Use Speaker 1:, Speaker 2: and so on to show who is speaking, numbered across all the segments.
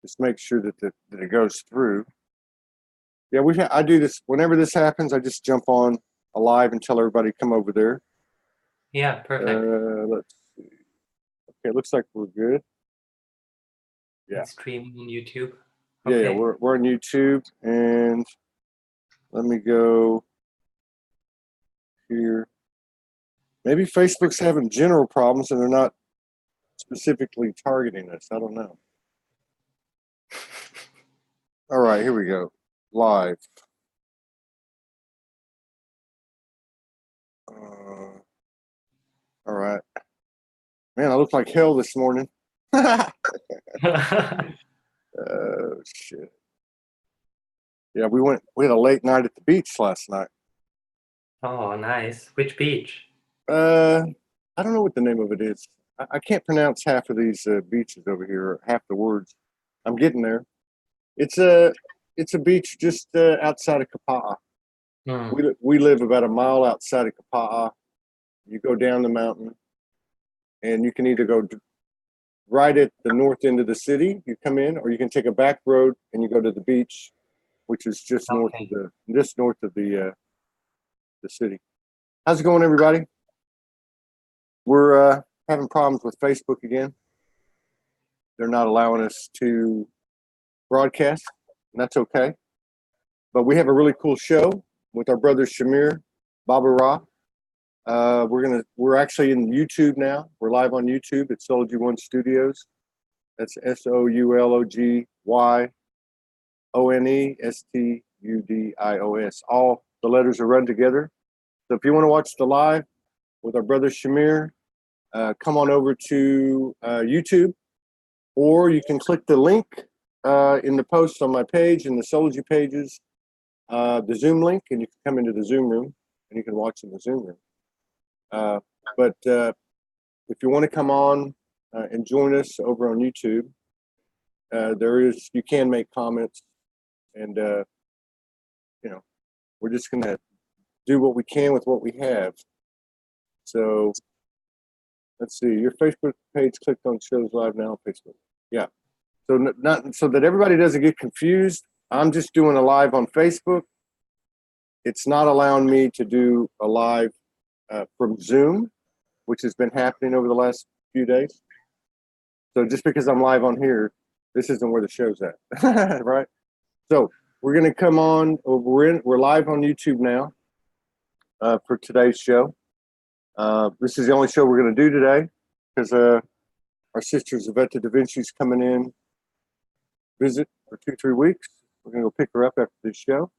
Speaker 1: Just make sure that that it goes through. Yeah, I do this whenever this happens. I just jump on a live and tell everybody come over there.
Speaker 2: Yeah, perfect.
Speaker 1: Let's see. Okay, looks like we're good. Yeah.
Speaker 2: It's streaming on YouTube.
Speaker 1: Okay. Yeah, we're on YouTube, and let me go here. Maybe Facebook's having general problems and they're not specifically targeting us. I don't know. All right, here we go. Live. All right. Man, I look like hell this morning. Oh, shit. Yeah, we had a late night at the beach last night.
Speaker 2: Oh, nice. Which beach?
Speaker 1: I don't know what the name of it is. I can't pronounce half of these beaches over here, or half the words. I'm getting there. It's a beach just outside of Kapa'a. We live about a mile outside of Kapa'a. You go down the mountain, and you can either go right at the north end of the city. You come in, or you can take a back road and you go to the beach, which is just north of the city. How's it going, everybody? We're having problems with Facebook again. They're not allowing us to broadcast, and that's okay. But we have a really cool show with our brother Shamir, Baba Ra. We're actually in YouTube now. We're live on YouTube at SoulogyOneStudios. That's SoulogyOneStudios. All the letters are run together. So if you want to watch the live with our brother Shamir, come on over to YouTube, or you can click the link in the post on my page and the Soulogy pages, the Zoom link, and you can come into the Zoom room and you can watch in the Zoom room. But if you want to come on and join us over on YouTube, you can make comments, and we're just gonna do what we can with what we have. So let's see. Your Facebook page clicked on shows live now on Facebook. Yeah. So not so that everybody doesn't get confused. I'm just doing a live on Facebook. It's not allowing me to do a live from Zoom, which has been happening over the last few days. So just because I'm live on here, this isn't where the show's at, right? So we're gonna come on. We're live on YouTube now for today's show. This is the only show we're gonna do today because our sister Zavetta Da Vinci's coming in visit for 2-3 weeks. We're gonna go pick her up after this show.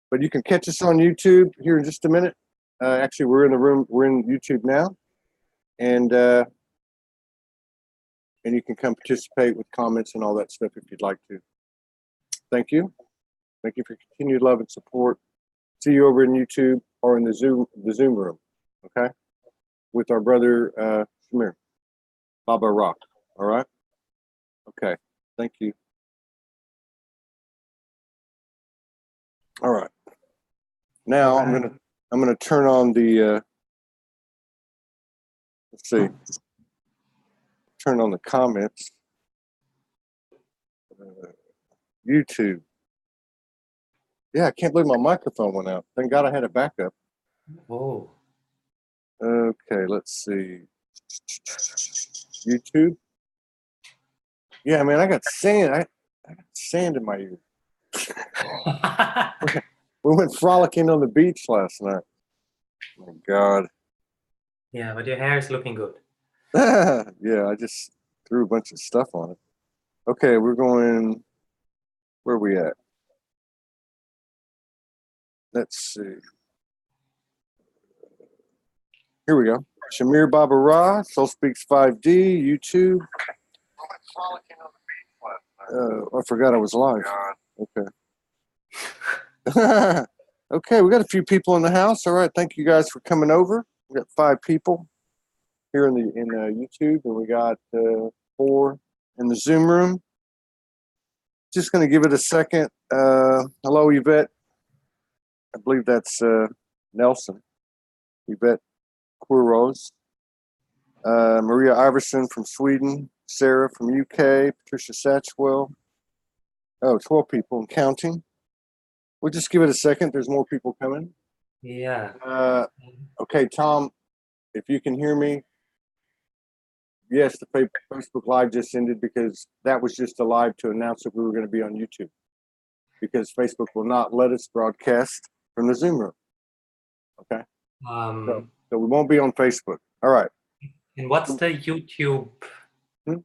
Speaker 1: But you can catch us on YouTube here in just a minute. Actually, we're in the room. We're in YouTube now, and you can come participate with comments and all that stuff if you'd like to. Thank you. Thank you for continued love and support. See you over in YouTube or in the Zoom room, okay? With our brother Shamir, Baba Rock. All right. Okay. Thank you. All right. Now I'm gonna turn on the. Let's see. Turn on the comments. YouTube. Yeah, I can't believe my microphone went out. Thank God I had a backup.
Speaker 2: Whoa.
Speaker 1: Okay, let's see. YouTube. Yeah, man, I got sand. I got sand in my ear. We went frolicking on the beach last night. Oh my God.
Speaker 2: Yeah, but your hair is looking good.
Speaker 1: Yeah, I just threw a bunch of stuff on it. Okay, we're going. Where are we at? Let's see. Here we go. Shamir Baba Ra, SoulSpeaks 5D, YouTube. I forgot I was live. Okay. Okay, we got a few people in the house. All right, thank you guys for coming over. We got 5 people here in YouTube, and we got 4 in the Zoom room. Just going to give it a second. Hello, Yvette. I believe that's Nelson. Yvette Quiros. Maria Iverson from Sweden. Sarah from UK, Patricia Satchwell. Oh, 12 people and counting. We'll just give it a second. There's more people coming.
Speaker 2: Yeah.
Speaker 1: Okay, Tom, if you can hear me. Yes, the Facebook Live just ended because that was just a live to announce that we were going to be on YouTube, because Facebook will not let us broadcast from the Zoom room. Okay. So we won't be on Facebook. All right.
Speaker 2: And what's the YouTube?
Speaker 1: Hmm?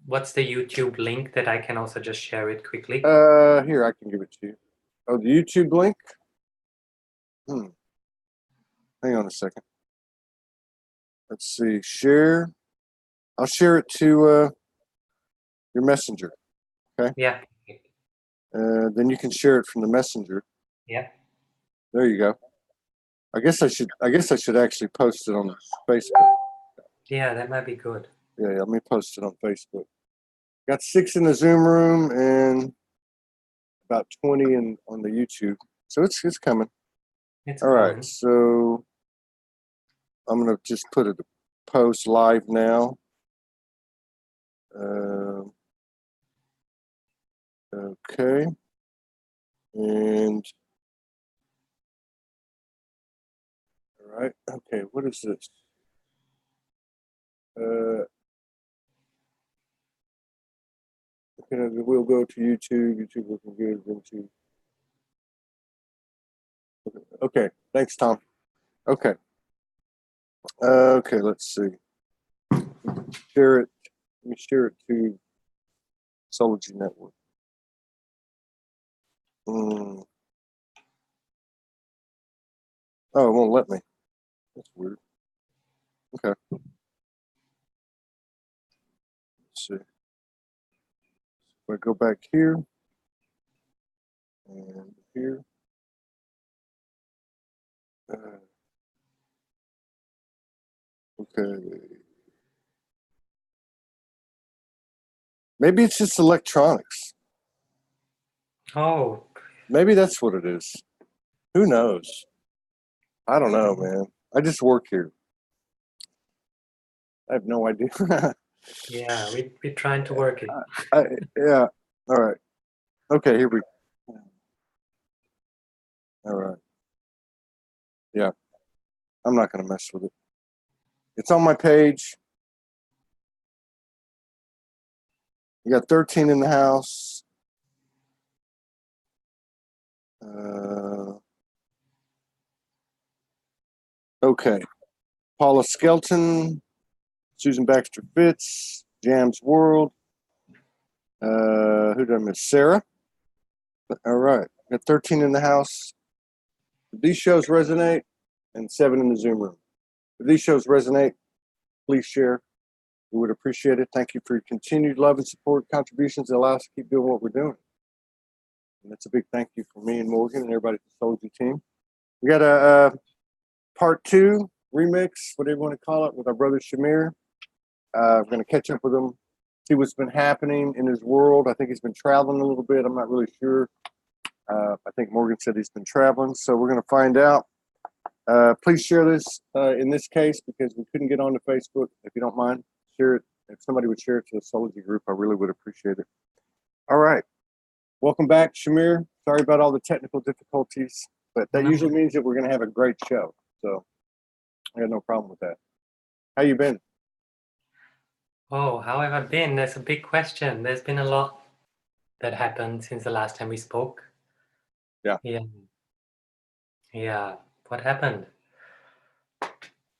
Speaker 2: What's the YouTube link that I can also just share it quickly?
Speaker 1: Here, I can give it to you. Oh, the YouTube link? Hang on a second. Let's see. Share. I'll share it to your messenger. Okay.
Speaker 2: Yeah.
Speaker 1: Then you can share it from the messenger.
Speaker 2: Yeah.
Speaker 1: There you go. I guess I should actually post it on Facebook.
Speaker 2: Yeah, that might be good.
Speaker 1: Yeah, let me post it on Facebook. Got 6 in the Zoom room and about 20 on the YouTube. So it's coming.
Speaker 2: It's
Speaker 1: All
Speaker 2: coming.
Speaker 1: right. So I'm gonna just put it post live now. Okay. And all right. Okay. What is this? Okay, we'll go to YouTube. YouTube looking good. Into. Okay. Thanks, Tom. Okay. Okay. Let's see. Share it. Let me share it to Soulogy Network. Oh, it won't let me. That's weird. Okay. Let's see. If I go back here and here. Okay. Maybe it's just electronics.
Speaker 2: Oh.
Speaker 1: Maybe that's what it is. Who knows? I don't know, man. I just work here. I have no idea.
Speaker 2: Yeah, we're trying to work it.
Speaker 1: Yeah. All right. Okay, here we go. All right. Yeah. I'm not going to mess with it. It's on my page. You got 13 in the house. Okay. Paula Skelton, Susan Baxter Fitz, Jam's World. Who did I miss? Sarah. All right. Got 13 in the house. If these shows resonate, and 7 in the Zoom room. If these shows resonate, please share. We would appreciate it. Thank you for your continued love and support, contributions that allow us to keep doing what we're doing. And that's a big thank you from me and Morgan and everybody at the Soulogy team. We got a part 2 remix, whatever you want to call it, with our brother Shamir. I'm going to catch up with him, see what's been happening in his world. I think he's been traveling a little bit. I'm not really sure. I think Morgan said he's been traveling, so we're going to find out. Please share this in this case, because we couldn't get onto Facebook. If you don't mind, share it. If somebody would share it to the Soulogy group, I really would appreciate it. All right. Welcome back, Shamir. Sorry about all the technical difficulties, but that usually means that we're going to have a great show. So I got no problem with that. How you been?
Speaker 2: Oh, how have I been? That's a big question. There's been a lot that happened since the last time we spoke.
Speaker 1: Yeah.
Speaker 2: Yeah. What happened?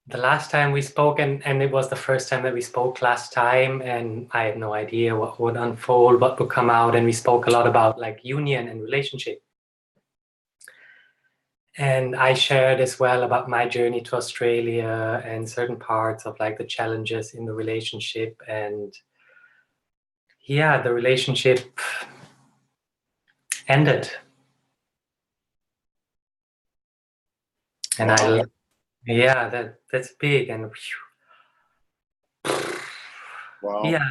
Speaker 2: The last time we spoke, and it was the first time that we spoke last time, and I had no idea what would unfold, what would come out, and we spoke a lot about like union and relationship. And I shared as well about my journey to Australia and certain parts of like the challenges in the relationship. And yeah, the relationship ended. And
Speaker 1: Wow.
Speaker 2: yeah, that's big. And
Speaker 1: Wow.
Speaker 2: yeah,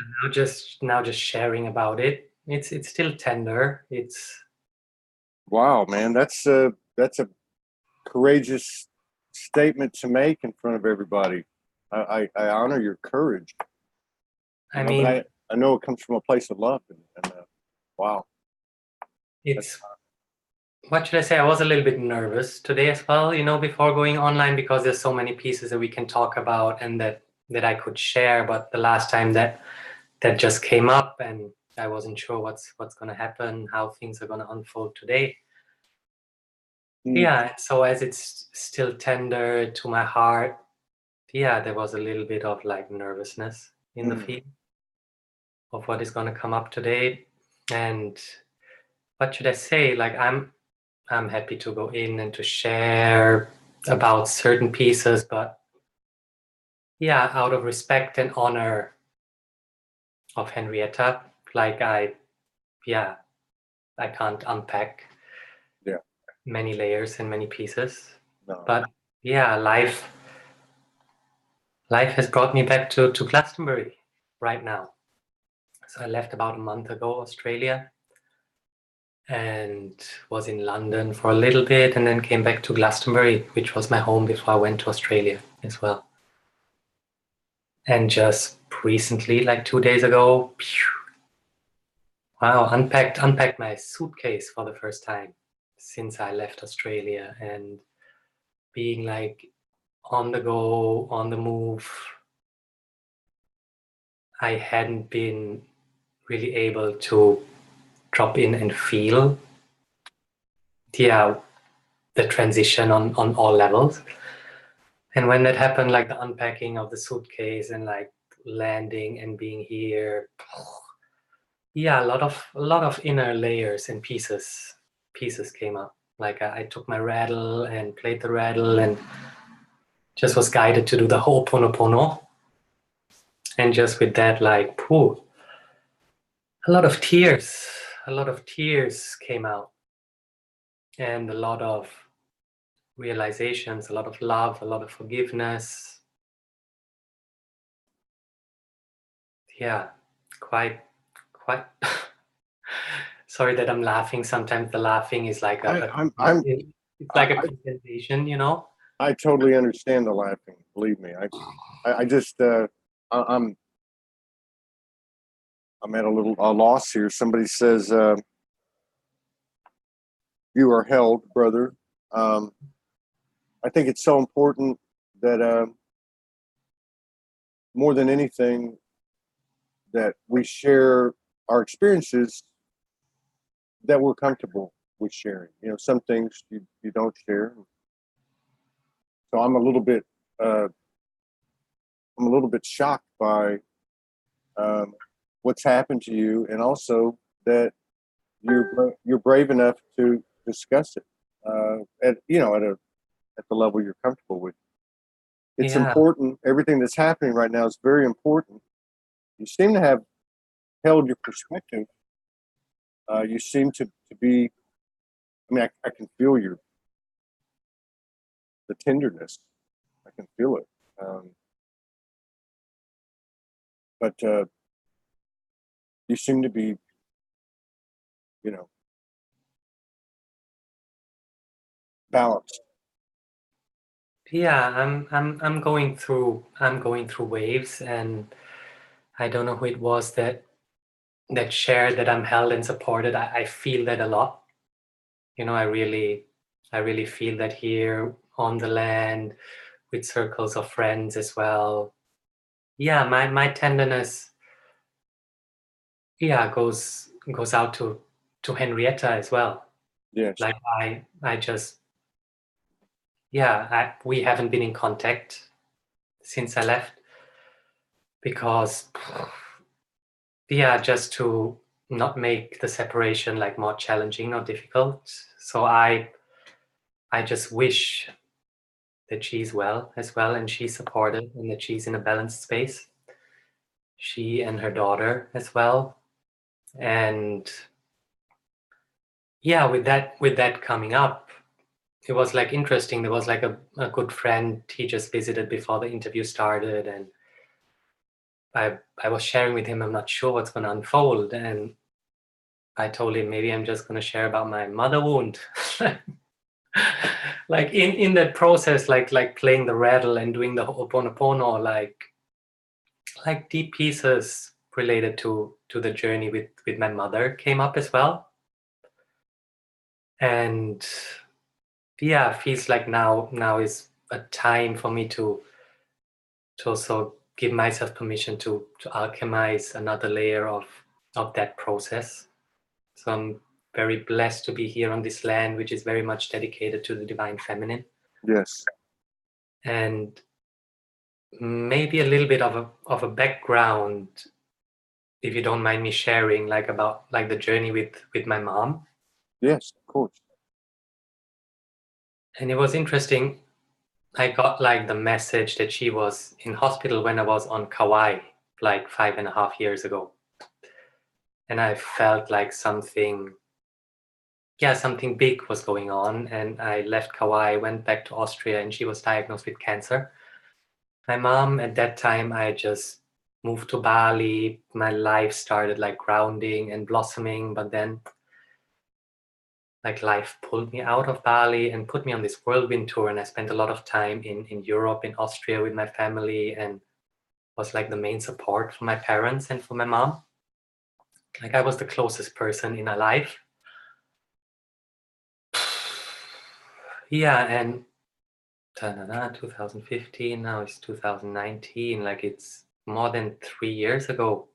Speaker 2: now just sharing about it. It's still tender. It's
Speaker 1: Wow, man. That's a courageous statement to make in front of everybody. I honor your courage.
Speaker 2: I mean,
Speaker 1: I know it comes from a place of love, and wow.
Speaker 2: it's, what should I say? I was a little bit nervous today as well, before going online, because there's so many pieces that we can talk about and that I could share. But the last time that just came up, and I wasn't sure what's going to happen, how things are going to unfold today. Yeah, so as it's still tender to my heart, yeah, there was a little bit of like nervousness in the field of what is going to come up today. And what should I say? Like I'm happy to go in and to share about certain pieces, but yeah, out of respect and honor of Henrietta, like I can't unpack many layers and many pieces. No. But yeah, life has brought me back to Glastonbury right now. So I left about a month ago, Australia, and was in London for a little bit, and then came back to Glastonbury, which was my home before I went to Australia as well. And just recently, like 2 days ago, wow, unpacked my suitcase for the first time since I left Australia, and being like on the go, on the move. I hadn't been really able to drop in and feel the transition on all levels. And when that happened, like the unpacking of the suitcase and like landing and being here, a lot of inner layers and pieces came up. Like I took my rattle and played the rattle and just was guided to do the Ho'oponopono. And just with that, like, a lot of tears came out, and a lot of realizations, a lot of love, a lot of forgiveness. Yeah, quite sorry that I'm laughing. Sometimes the laughing is like it's like a presentation,
Speaker 1: I totally understand the laughing. Believe me, I just I'm at a little loss here. Somebody says you are held, brother. I think it's so important that more than anything that we share our experiences that we're comfortable with sharing. Some things you don't share. So I'm a little bit shocked by what's happened to you, and also that you're brave enough to discuss it at the level you're comfortable with. It's important. Everything that's happening right now is very important. You seem to have held your perspective. You seem to be. I mean, I can feel the tenderness. I can feel it. But you seem to be, balanced.
Speaker 2: Yeah, I'm going through waves, and I don't know who it was that shared that I'm held and supported. I feel that a lot. I really feel that here on the land with circles of friends as well. Yeah, my tenderness goes out to Henrietta as well.
Speaker 1: Yes.
Speaker 2: Like I just we haven't been in contact since I left, because just to not make the separation like more challenging or difficult. So I just wish that she's well as well, and she's supported, and that she's in a balanced space. She and her daughter as well. And with that coming up, it was like interesting. There was like a good friend, he just visited before the interview started, and I was sharing with him, I'm not sure what's going to unfold, and I told him maybe I'm just going to share about my mother wound. Like in that process, like playing the rattle and doing the Ho'oponopono, like deep pieces related to the journey with my mother came up as well. And yeah, feels like now is a time for me to also give myself permission to alchemize another layer of that process. So I'm very blessed to be here on this land, which is very much dedicated to the divine feminine.
Speaker 1: Yes.
Speaker 2: And maybe a little bit of a background, if you don't mind me sharing, like about like the journey with my mom.
Speaker 1: Yes, of course.
Speaker 2: And it was interesting. I got like the message that she was in hospital when I was on Kauai, like 5.5 years ago. And I felt like something big was going on. And I left Kauai, went back to Austria, and she was diagnosed with cancer. My mom, at that time, I just moved to Bali. My life started like grounding and blossoming, but then like life pulled me out of Bali and put me on this whirlwind tour. And I spent a lot of time in Europe, in Austria with my family, and was like the main support for my parents and for my mom. Like I was the closest person in her life. Yeah, and 2015, now it's 2019, like it's more than 3 years ago.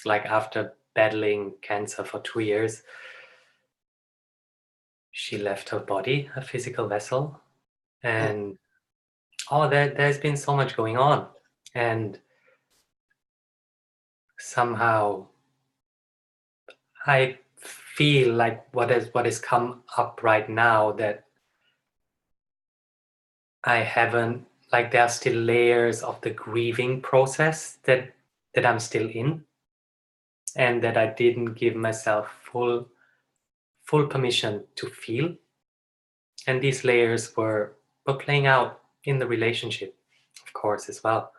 Speaker 2: Like after battling cancer for 2 years, she left her body, a physical vessel. And there's been so much going on. And somehow I feel like what has come up right now, that I haven't, like there are still layers of the grieving process that I'm still in, and that I didn't give myself full permission to feel. And these layers were playing out in the relationship, of course, as well.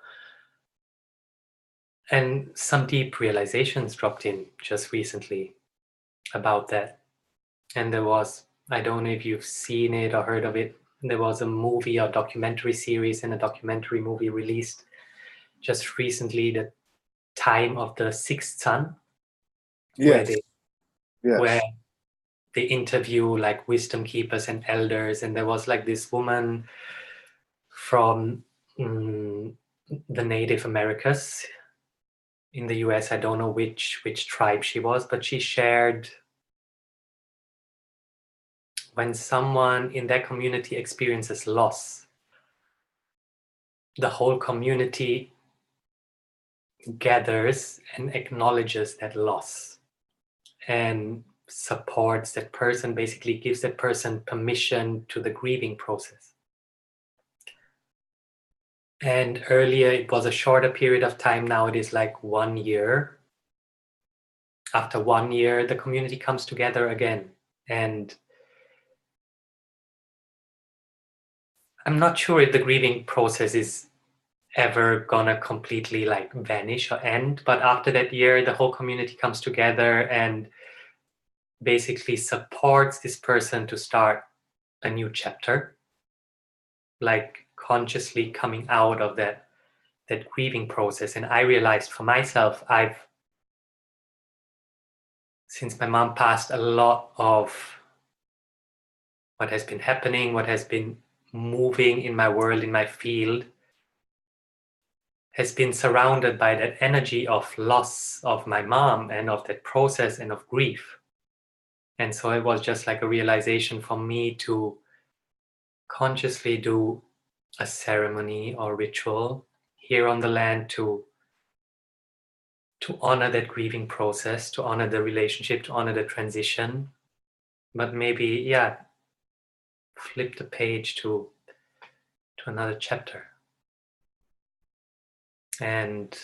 Speaker 2: And some deep realizations dropped in just recently about that. And there was, I don't know if you've seen it or heard of it, there was a movie or documentary series and a documentary movie released just recently, The Time of the Sixth Sun,
Speaker 1: Yes.
Speaker 2: where they interview like wisdom keepers and elders. And there was like this woman from the Native Americas in the US. I don't know which tribe she was, but she shared, when someone in that community experiences loss, the whole community gathers and acknowledges that loss and supports that person, basically gives that person permission to the grieving process. And earlier it was a shorter period of time, now it is like 1 year. After 1 year, the community comes together again. And I'm not sure if the grieving process is ever gonna completely like vanish or end, but after that year, the whole community comes together and basically supports this person to start a new chapter, like consciously coming out of that grieving process. And I realized for myself, since my mom passed, a lot of what has been happening, what has been moving in my world, in my field, has been surrounded by that energy of loss of my mom and of that process and of grief. And so it was just like a realization for me to consciously do a ceremony or ritual here on the land to honor that grieving process, to honor the relationship, to honor the transition. But maybe, flip the page to another chapter. And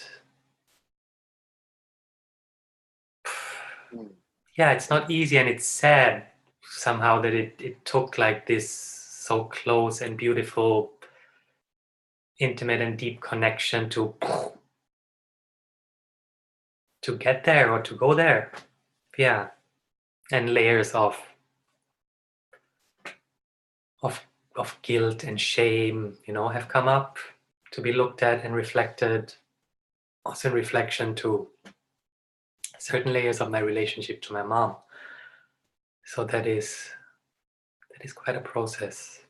Speaker 2: it's not easy, and it's sad somehow that it took like this so close and beautiful, intimate and deep connection to get there or to go there. Yeah. And layers of guilt and shame, have come up to be looked at and reflected. also in reflection to certain layers of my relationship to my mom. So that is quite a process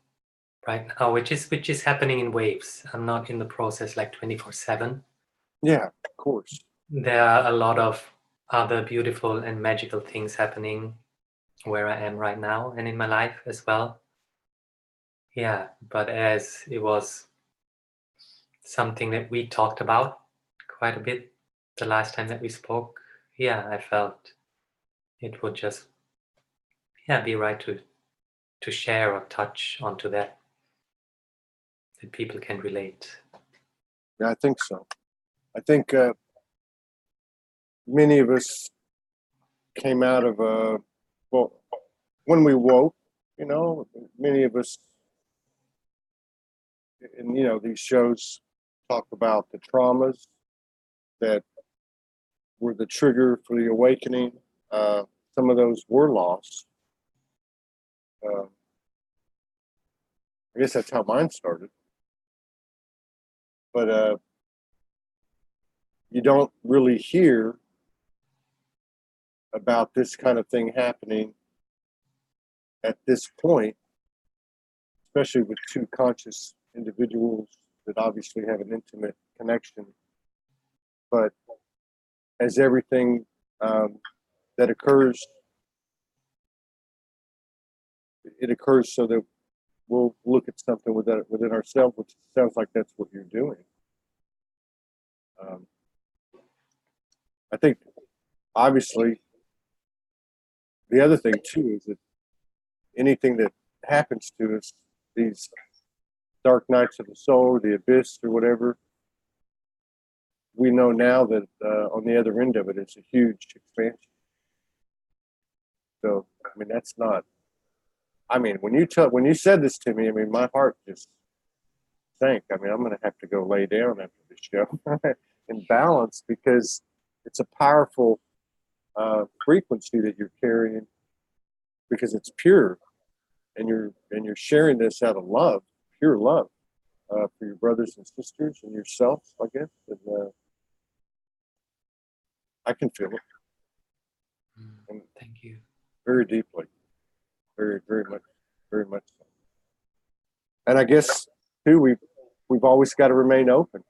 Speaker 2: right now, which is happening in waves. I'm not in the process like 24/7.
Speaker 1: Yeah, of course.
Speaker 2: There are a lot of other beautiful and magical things happening where I am right now and in my life as well. Yeah, but as it was something that we talked about quite a bit the last time that we spoke, yeah, I felt it would just be right to share or touch onto that people can relate.
Speaker 1: Yeah, I think so. I think many of us came out of well, when we woke, you know, many of us, and you know, these shows talk about the traumas that were the trigger for the awakening. Some of those were lost. I guess that's how mine started. But you don't really hear about this kind of thing happening at this point, especially with two conscious individuals that obviously have an intimate connection. But as everything that occurs, it occurs so that we'll look at something within ourselves, which sounds like that's what you're doing. I think, obviously, the other thing too is that anything that happens to us, these dark nights of the soul, or the abyss, or whatever, we know now that on the other end of it, it's a huge expansion. So, I mean, that's not. I mean, when you said this to me, I mean, my heart just sank. I mean, I'm going to have to go lay down after this show and balance, because it's a powerful frequency that you're carrying, because it's pure, and you're sharing this out of love, pure love, for your brothers and sisters and yourself, I guess. And I can feel it. And
Speaker 2: Thank you.
Speaker 1: very deeply, very, very much so. And I guess too, we've always got to remain open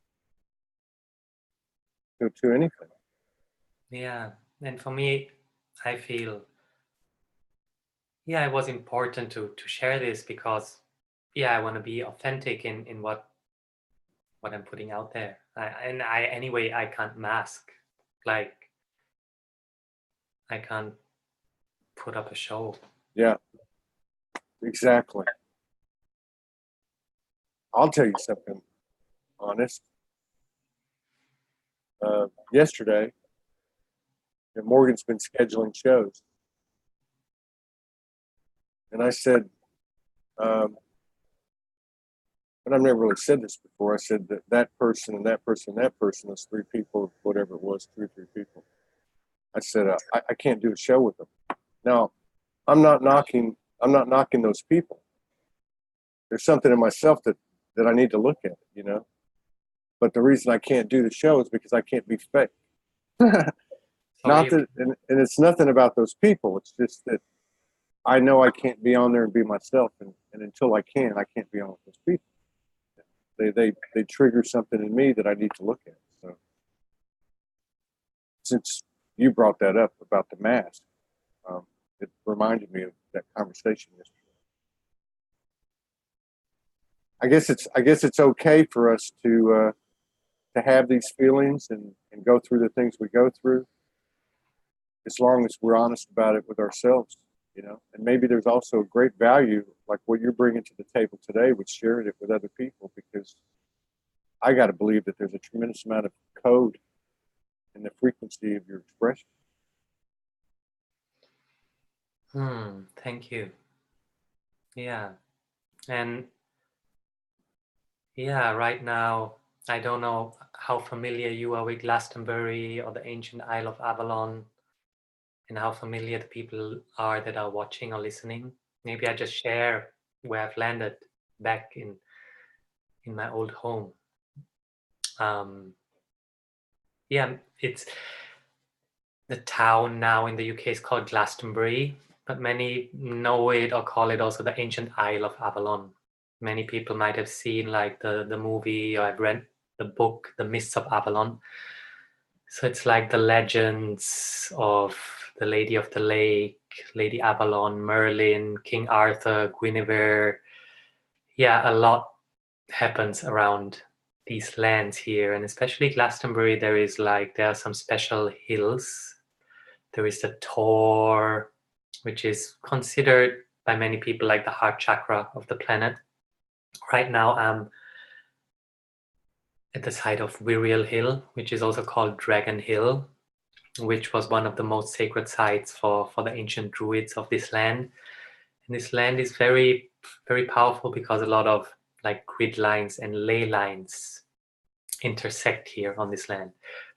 Speaker 1: to anything.
Speaker 2: Yeah, and for me, I feel it was important to share this, because I want to be authentic in what I'm putting out there. Anyway, I can't mask, like I can't put up a show.
Speaker 1: Yeah, exactly. I'll tell you something honest. Yesterday, Morgan's been scheduling shows, and I said, and I've never really said this before. I said that person and that person and that person, those three people, whatever it was, three people. I said I can't do a show with them. Now, I'm not knocking those people. There's something in myself that I need to look at, you know. But the reason I can't do the show is because I can't be fake. Not that, and it's nothing about those people. It's just that I know I can't be on there and be myself, and until I can't be on with those people. They trigger something in me that I need to look at. So, since you brought that up about the mask, it reminded me of that conversation yesterday. I guess it's okay for us to have these feelings and go through the things we go through, as long as we're honest about it with ourselves, you know. And maybe there's also a great value, like what you're bringing to the table today, with sharing it with other people, because I got to believe that there's a tremendous amount of code in the frequency of your expression.
Speaker 2: Thank you. Yeah. And right now, I don't know how familiar you are with Glastonbury or the ancient Isle of Avalon, and how familiar the people are that are watching or listening. Maybe I just share where I've landed back in my old home. yeah, it's the town now in the UK is called Glastonbury, but many know it or call it also the ancient Isle of Avalon. Many people might have seen like the movie, or I've read the book, The Mists of Avalon. So it's like the legends of the Lady of the Lake, Lady Avalon, Merlin, King Arthur, Guinevere. Yeah, a lot happens around these lands here, and especially Glastonbury. There are some special hills. There is the Tor, which is considered by many people like the heart chakra of the planet. Right now, I'm at the site of Wiriel Hill, which is also called Dragon Hill, which was one of the most sacred sites for the ancient druids of this land. And this land is very, very powerful because a lot of like grid lines and ley lines intersect here on this land.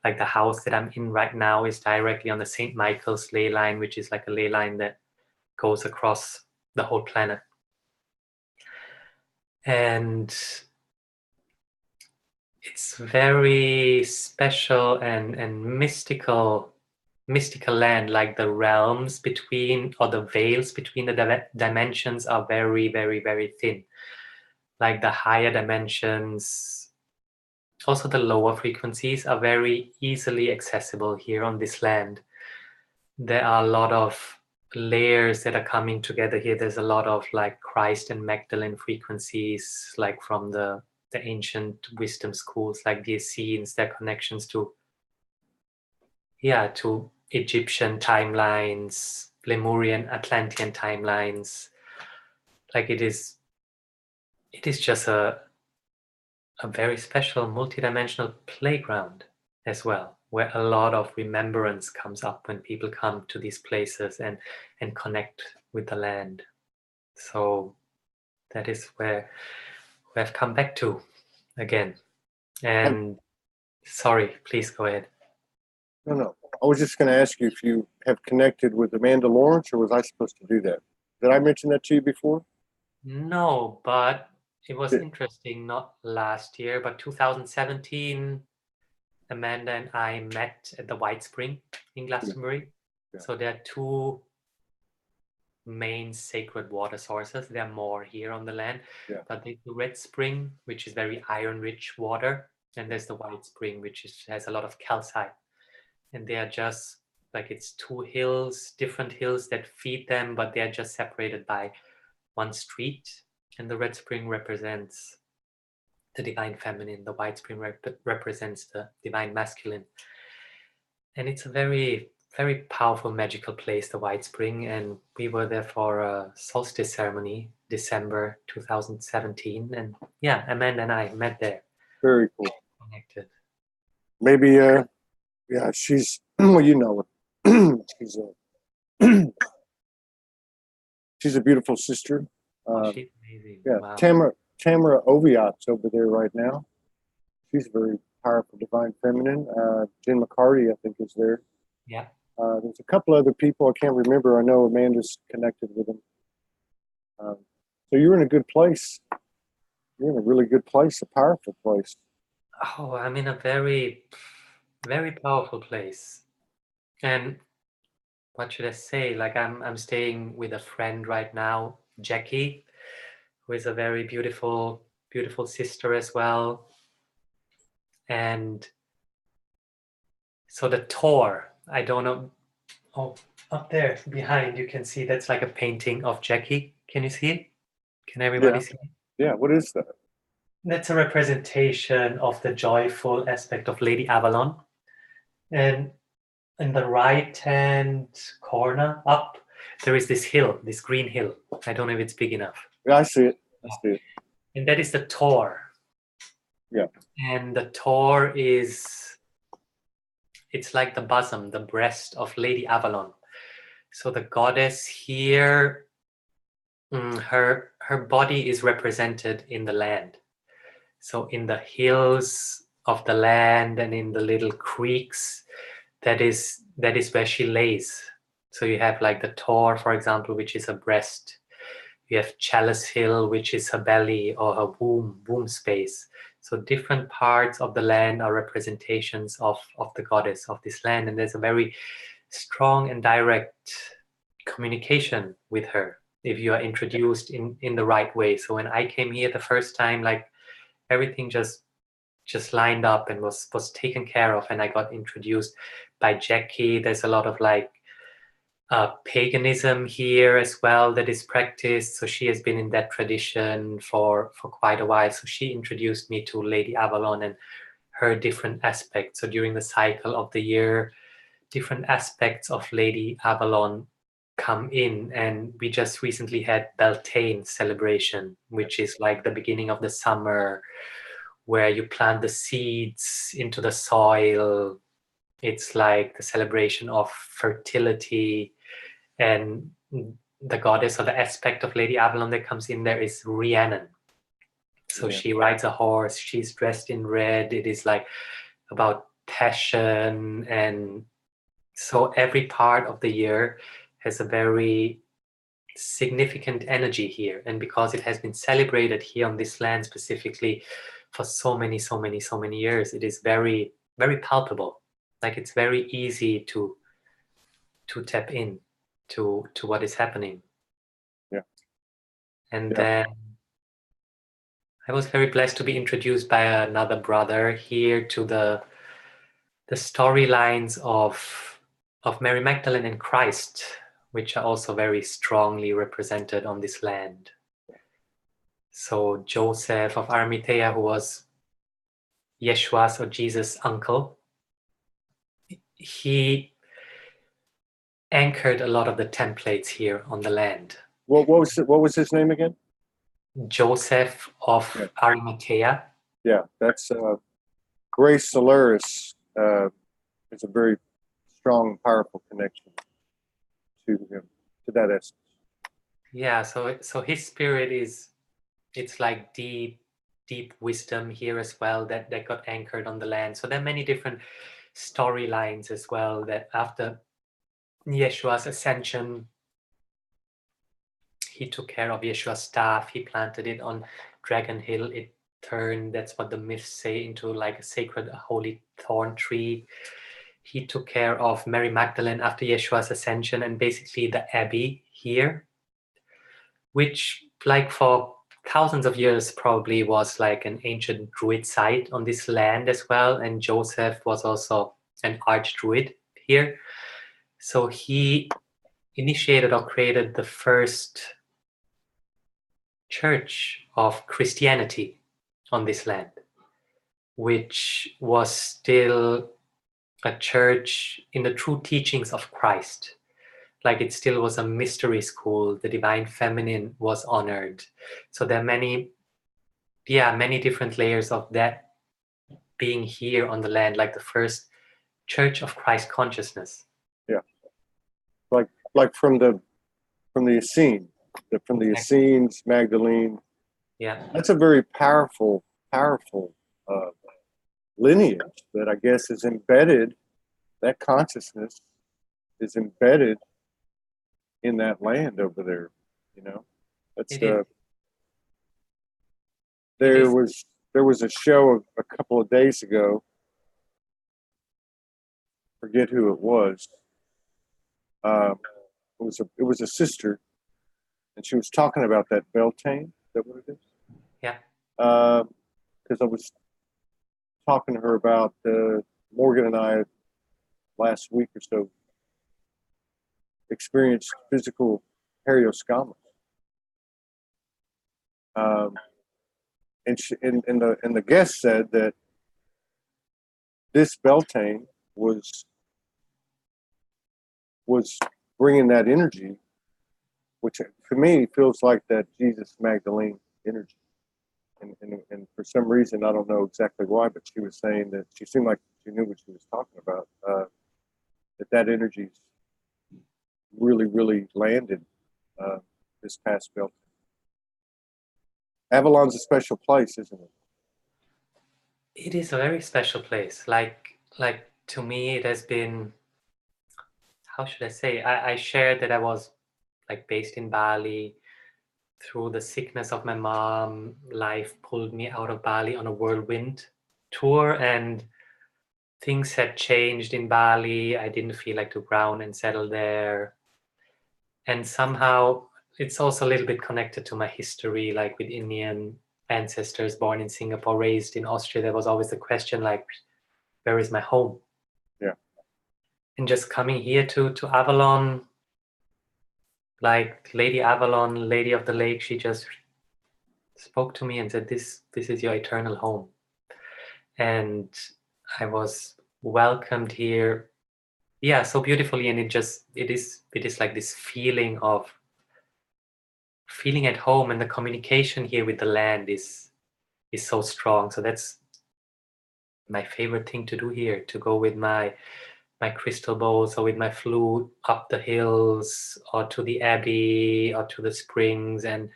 Speaker 2: Like the house that I'm in right now is directly on the St. Michael's ley line, which is like a ley line that goes across the whole planet. And it's very special and mystical land. Like the realms between, or the veils between the dimensions are very, very, very thin. Like the higher dimensions, also the lower frequencies, are very easily accessible here on this land. There are a lot of layers that are coming together here. There's a lot of like Christ and Magdalene frequencies, like from the ancient wisdom schools, like the Essenes, their connections to Egyptian timelines, Lemurian, Atlantean timelines. Like it is just a very special multidimensional playground as well, where a lot of remembrance comes up when people come to these places and connect with the land. So that is where I've come back to again. And sorry, please go ahead.
Speaker 1: No. I was just going to ask you if you have connected with Amanda Lawrence, or was I supposed to do that? Did I mention that to you before?
Speaker 2: No, but it was interesting, not last year, but 2017, Amanda and I met at the White Spring in Glastonbury.
Speaker 1: Yeah.
Speaker 2: So there are two main sacred water sources. There are more here on the land, but there's the Red Spring, which is very iron-rich water, and there's the White Spring, which has a lot of calcite. And they are just like, it's two hills, different hills that feed them, but they are just separated by one street. And the Red Spring represents the divine feminine, the White Spring represents the divine masculine. And it's a very, very powerful, magical place, the White Spring. And we were there for a solstice ceremony, December 2017. And yeah, Amanda and I met there.
Speaker 1: Very cool.
Speaker 2: Connected.
Speaker 1: Maybe, she's, well, you know her. She's a beautiful sister.
Speaker 2: She's amazing.
Speaker 1: Yeah,
Speaker 2: wow.
Speaker 1: Tamara Oviat's over there right now. She's very powerful, divine feminine. Jen McCarty, I think, is there.
Speaker 2: Yeah.
Speaker 1: There's a couple other people I can't remember. I know Amanda's connected with them. So you're in a good place. You're in a really good place, a powerful place.
Speaker 2: Oh, I'm in a very, very powerful place. And what should I say? Like I'm staying with a friend right now, Jackie, who is a very beautiful, beautiful sister as well. And so the Tor, I don't know. Oh, up there behind, you can see that's like a painting of Jackie. Can you see it? Can everybody see it?
Speaker 1: Yeah, what is that?
Speaker 2: That's a representation of the joyful aspect of Lady Avalon. And in the right-hand corner up, there is this hill, this green hill. I don't know if it's big enough.
Speaker 1: Yeah, I see it.
Speaker 2: And that is the Tor.
Speaker 1: Yeah.
Speaker 2: And the Tor it's like the bosom, the breast of Lady Avalon. So the goddess here, her body is represented in the land. So in the hills of the land and in the little creeks, that is where she lays. So you have like the Tor, for example, which is her breast. You have Chalice Hill, which is her belly or her womb space. So different parts of the land are representations of the goddess of this land, and there's a very strong and direct communication with her if you are introduced in the right way. So when I came here the first time, like everything just lined up and was taken care of, and I got introduced by Jackie. There's a lot of like paganism here as well that is practiced, so she has been in that tradition for quite a while. So she introduced me to Lady Avalon and her different aspects. So during the cycle of the year, different aspects of Lady Avalon come in, and we just recently had Beltane celebration, which is like the beginning of the summer, where you plant the seeds into the soil. It's like the celebration of fertility, and the goddess or the aspect of Lady Avalon that comes in there is Rhiannon. So she rides a horse, she's dressed in red. It is like about passion, and so every part of the year has a very significant energy here. And because it has been celebrated here on this land specifically for so many years, it is very, very palpable. Like it's very easy to tap in to what is happening. And then I was very blessed to be introduced by another brother here to the storylines of Mary Magdalene and Christ, which are also very strongly represented on this land. So Joseph of Arimathea, who was Yeshua's or Jesus' uncle, he anchored a lot of the templates here on the land.
Speaker 1: What was his name again?
Speaker 2: Joseph of Arimathea.
Speaker 1: Yeah, that's Grace Solaris. Is a very strong, powerful connection to him, to that essence.
Speaker 2: Yeah, so his spirit it's like deep wisdom here as well that got anchored on the land. So there are many different storylines as well, that after Yeshua's ascension, he took care of Yeshua's staff, he planted it on Dragon Hill, it turned, that's what the myths say, into like a sacred, a holy thorn tree. He took care of Mary Magdalene after Yeshua's ascension, and basically the abbey here, which like for thousands of years probably was like an ancient druid site on this land as well. And Joseph was also an archdruid here. So he initiated or created the first church of Christianity on this land, which was still a church in the true teachings of Christ. Like it still was a mystery school. The divine feminine was honored. So there are many different layers of that being here on the land, like the first church of Christ consciousness.
Speaker 1: Yeah, like from the Essene, from the Essenes, Magdalene.
Speaker 2: Yeah,
Speaker 1: that's a very powerful lineage that I guess is embedded. That consciousness is embedded in that land over there. You know, that's there was a show a couple of days ago. Forget who it was. It was a sister, and she was talking about that Beltane. Is that what it is?
Speaker 2: Yeah.
Speaker 1: Because I was talking to her about Morgan and I last week or so experienced physical perioscoma. And the guest said that this Beltane was bringing that energy, which for me feels like that Jesus Magdalene energy. And for some reason, I don't know exactly why, but she was saying that she seemed like she knew what she was talking about, that energy's really landed this past Beltane. Avalon's a special place, isn't it?
Speaker 2: It is a very special place. Like to me, it has been, how should I say? I shared that I was like based in Bali, through the sickness of my mom, life pulled me out of Bali on a whirlwind tour, and things had changed in Bali. I didn't feel like to ground and settle there. And somehow it's also a little bit connected to my history, like with Indian ancestors born in Singapore, raised in Austria. There was always the question like, where is my home?
Speaker 1: Yeah.
Speaker 2: And just coming here to Avalon, like Lady Avalon, Lady of the Lake, she just spoke to me and said, this is your eternal home. And I was welcomed here, yeah, so beautifully. And it is like this feeling of feeling at home, and the communication here with the land is so strong. So that's my favorite thing to do here, to go with my crystal bowls or with my flute up the hills or to the abbey or to the springs and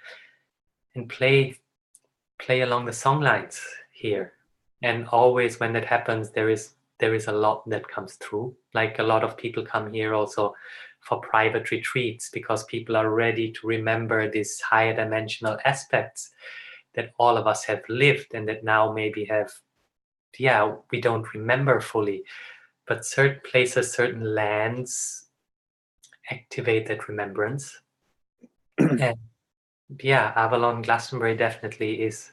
Speaker 2: play along the song lines here. And always when that happens, there is a lot that comes through. Like a lot of people come here also for private retreats because people are ready to remember these higher dimensional aspects that all of us have lived and that now maybe have, yeah, we don't remember fully. But certain places, certain lands activate that remembrance. And yeah, Avalon, Glastonbury definitely is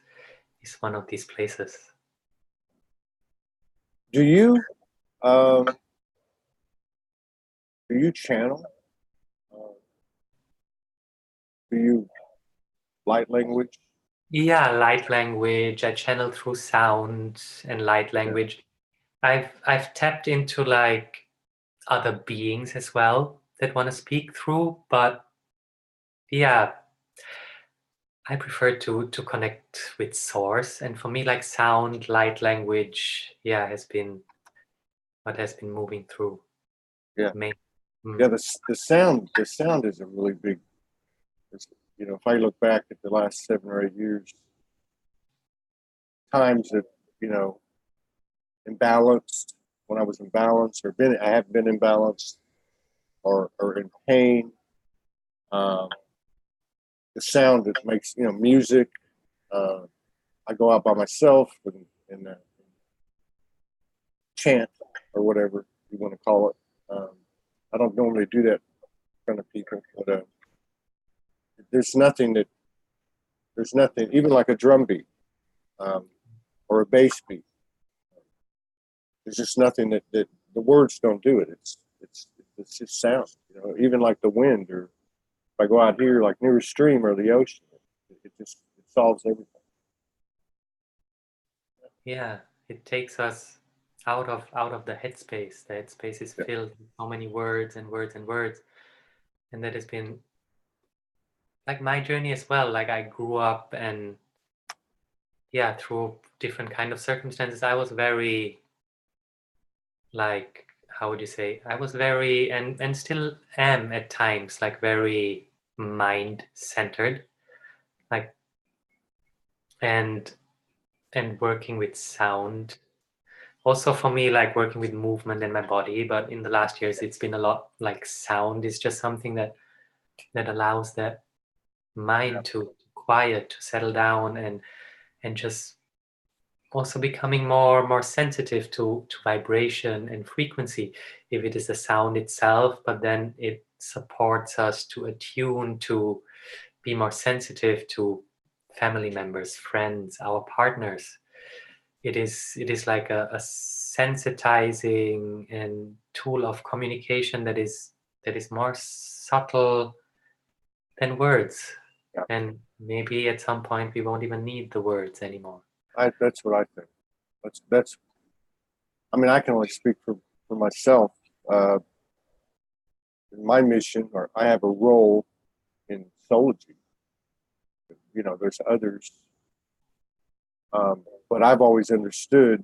Speaker 2: one of these places.
Speaker 1: Do you channel? Do you light language?
Speaker 2: Yeah, light language. I channel through sound and light language. Yeah. I've tapped into like other beings as well that want to speak through, but yeah, I prefer to connect with source. And for me, like sound, light language, yeah, has been what has been moving through.
Speaker 1: Yeah.
Speaker 2: Me.
Speaker 1: Yeah, the sound is a really big, you know, if I look back at the last 7 or 8 years, times that, you know, imbalanced, when I was imbalanced I have been imbalanced or in pain. The sound that makes, you know, music. I go out by myself and chant or whatever you want to call it. I don't normally do that in front of people, but there's nothing, even like a drum beat or a bass beat. There's just nothing that the words don't do it. It's just sound. You know, even like the wind, or if I go out here like near a stream or the ocean, it solves everything.
Speaker 2: Yeah, it takes us out of the headspace. The headspace is filled with so many words and words and words, and that has been like my journey as well. Like I grew up, and yeah, through different kind of circumstances, I was very, like, how would you say, I was very, and still am at times, like very mind centered, like, and working with sound also for me, like working with movement in my body. But in the last years it's been a lot like sound is just something that allows that mind to quiet, to settle down, and just also becoming more sensitive to vibration and frequency, if it is the sound itself, but then it supports us to attune, to be more sensitive to family members, friends, our partners. It is like a sensitizing and tool of communication that is more subtle than words.
Speaker 1: Yeah.
Speaker 2: And maybe at some point we won't even need the words anymore.
Speaker 1: That's what I think. That's. I mean, I can only speak for myself. My mission, or I have a role in Soulogy. You know, there's others, but I've always understood,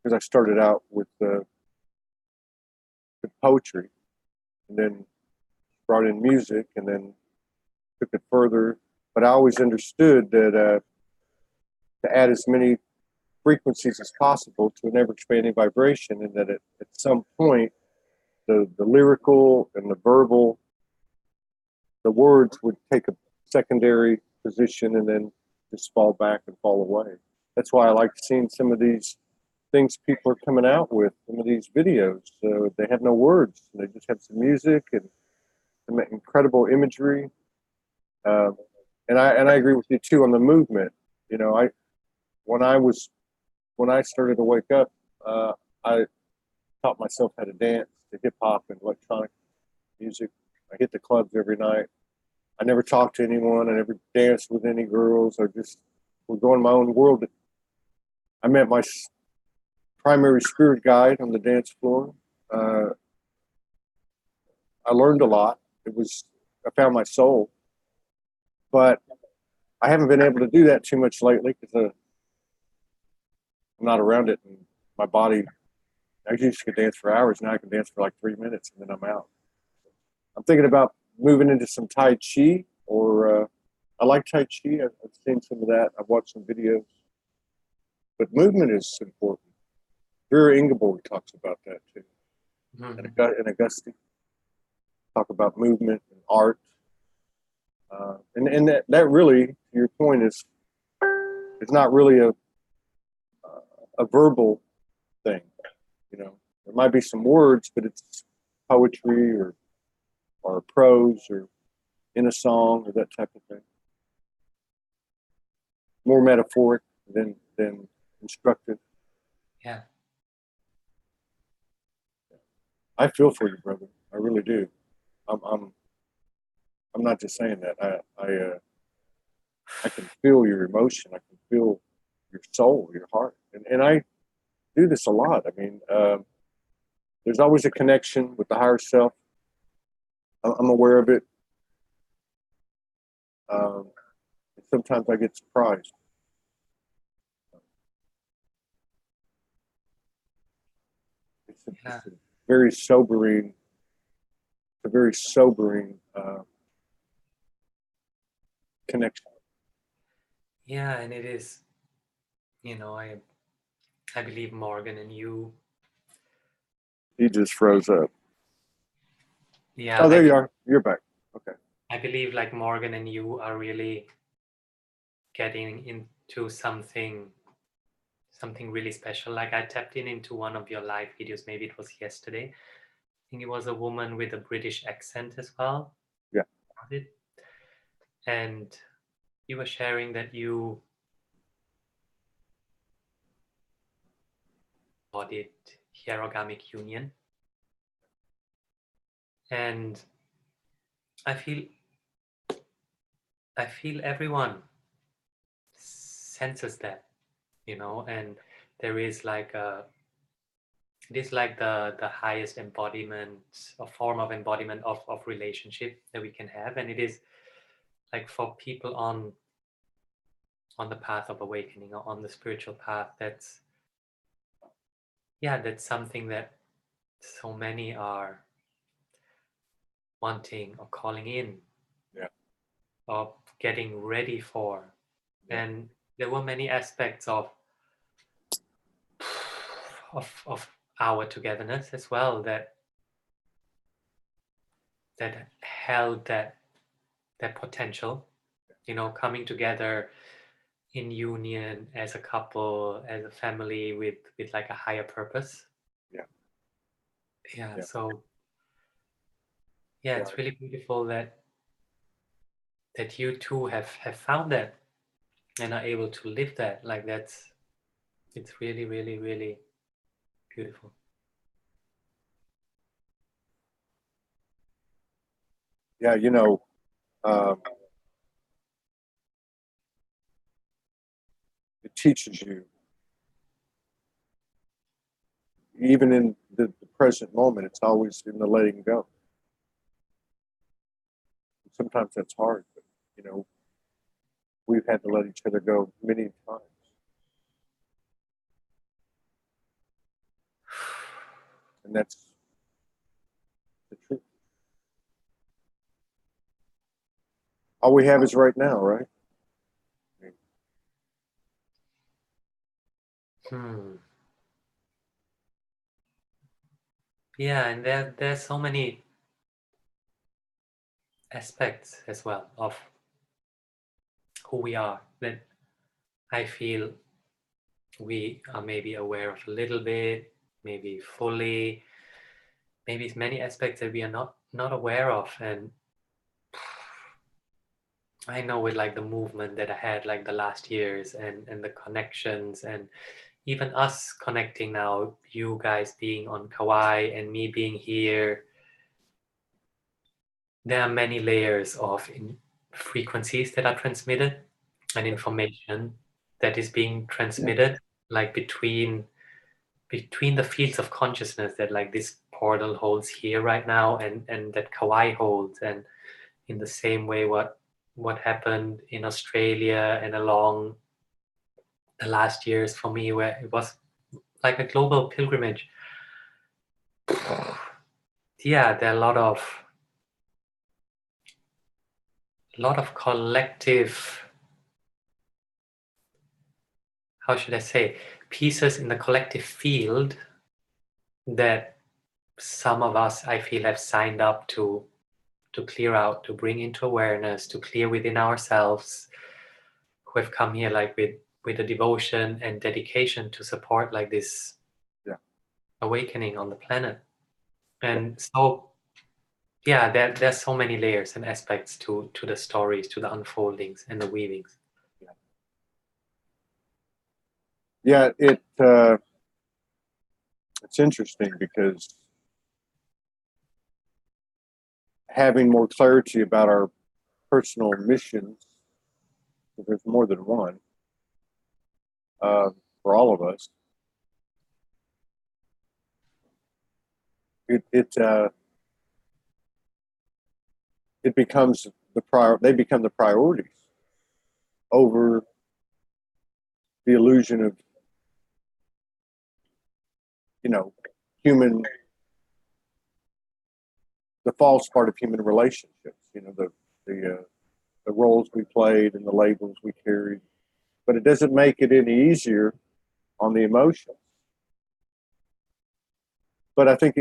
Speaker 1: because I started out with poetry, and then brought in music, and then took it further. But I always understood that to add as many frequencies as possible to an ever-expanding vibration, and that at some point, the lyrical and the verbal, the words would take a secondary position and then just fall back and fall away. That's why I like seeing some of these things people are coming out with, some of these videos. So they have no words. They just have some music and some incredible imagery. And I agree with you too on the movement. You know, when I started to wake up, I taught myself how to dance to hip hop and electronic music. I hit the clubs every night. I never talked to anyone. I never danced with any girls. I just was going my own world. I met my primary spirit guide on the dance floor. I learned a lot. I found my soul, but I haven't been able to do that too much lately because I'm not around it, and my body. I used to dance for hours. Now I can dance for like 3 minutes, and then I'm out. I'm thinking about moving into some Tai Chi, or I like Tai Chi. I've seen some of that. I've watched some videos, but movement is important. Vera Ingeborg talks about that too, and Augustine talk about movement and art, and that really, to your point, is it's not really a verbal thing. You know, there might be some words, but it's poetry or prose or in a song or that type of thing. More metaphoric than instructive.
Speaker 2: Yeah.
Speaker 1: I feel for you, brother. I really do. I'm not just saying that. I can feel your emotion. I can feel your soul, your heart, and I do this a lot. I mean, there's always a connection with the higher self. I'm aware of it. Sometimes I get surprised. It's a very sobering. A very sobering connection.
Speaker 2: Yeah, and it is. You know, I believe Morgan and you.
Speaker 1: He just froze up.
Speaker 2: Yeah.
Speaker 1: Oh, there you are. You're back. Okay.
Speaker 2: I believe like Morgan and you are really getting into something really special. Like I tapped into one of your live videos. Maybe it was yesterday. I think it was a woman with a British accent as well.
Speaker 1: Yeah.
Speaker 2: And you were sharing that you embodied hierogamic union. And I feel everyone senses that, you know, and there is like it is like the highest embodiment, a form of embodiment of relationship that we can have. And it is like for people on the path of awakening or on the spiritual path, that's something that so many are wanting or calling in, or getting ready for. And there were many aspects of our togetherness as well that held that potential, you know, coming together in union as a couple, as a family with like a higher purpose. So it's really beautiful that you two have found that and are able to live that. Like it's really, really, really beautiful.
Speaker 1: Yeah, you know, it teaches you, even in the present moment, it's always in the letting go. Sometimes that's hard, but, you know, we've had to let each other go many times. And that's the truth. All we have is right now, right?
Speaker 2: Yeah, and there's so many aspects as well of who we are, that I feel we are maybe aware of a little bit, maybe fully, maybe many aspects that we are not aware of. And I know with like the movement that I had like the last years, and the connections, and even us connecting now, you guys being on Kauai and me being here, there are many layers of frequencies that are transmitted and information that is being transmitted, like between the fields of consciousness that like this portal holds here right now, and that Kauai holds, and in the same way what happened in Australia and along the last years for me, where it was like a global pilgrimage. Yeah, there are a lot of collective, how should I say, pieces in the collective field that some of us, I feel, have signed up to clear out, to bring into awareness, to clear within ourselves, who have come here like with a devotion and dedication to support like this awakening on the planet. And so yeah, there's so many layers and aspects to the stories, to the unfoldings and the weavings.
Speaker 1: Yeah, it's interesting because having more clarity about our personal missions, if there's more than one, for all of us, it becomes they become the priorities over the illusion of, the false part of human relationships, the roles we played and the labels we carried. But it doesn't make it any easier on the emotions. But I think